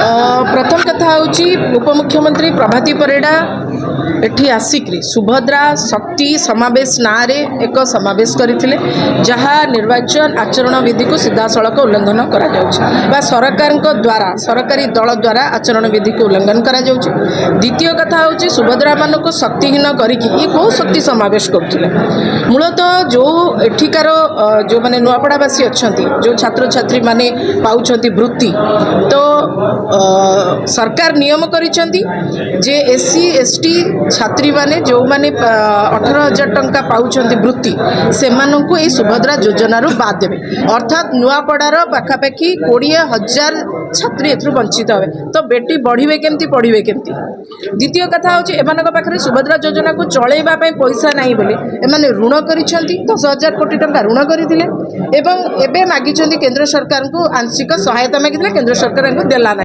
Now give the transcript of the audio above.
प्रथम कथा हूँ उपमुख्यमंत्री प्रभाती परिड़ा एठी आसिक सुभद्रा शक्ति समावेश नारे एक समावेश करथिले जहाँ निर्वाचन आचरण विधि को सीधा सड़क उल्लंघन करा सरकार द्वारा सरकारी दल द्वारा आचरण विधि को उल्लंघन करा द्वितीय कथा हूँ सुभद्रा मान को शक्तिहीन करी कौ शक्ति समावेश करथिले मूलतः जो एठिकार जो माने नुआपड़ावासी अच्छा जो छात्र छात्री माने पाउछंती वृत्ति तो सरकार नियम करिसेंती जे एससी एसटी छात्री माने जो माने 18,000 टंका पाउछंती वृत्ति से माननकु ए सुभद्रा योजना रो बाद देबे अर्थात नुआपड़ार पाखापाखि 20,000 छात्री एथु वंचित होबे तो बेटी बढ़िबे केमती पढ़िबे केमती। द्वितीय कथा होची एमानक पाखरे सुभद्रा योजना को चलेबा पई पैसा नाही बोले एमाने ऋण करिसेंती 10,000 कोटी टंका ऋण करिथिले एवं एबे मागिसेंती केंद्र सरकार को आंशिक सहायता मागिथिले केंद्र सरकार को देला।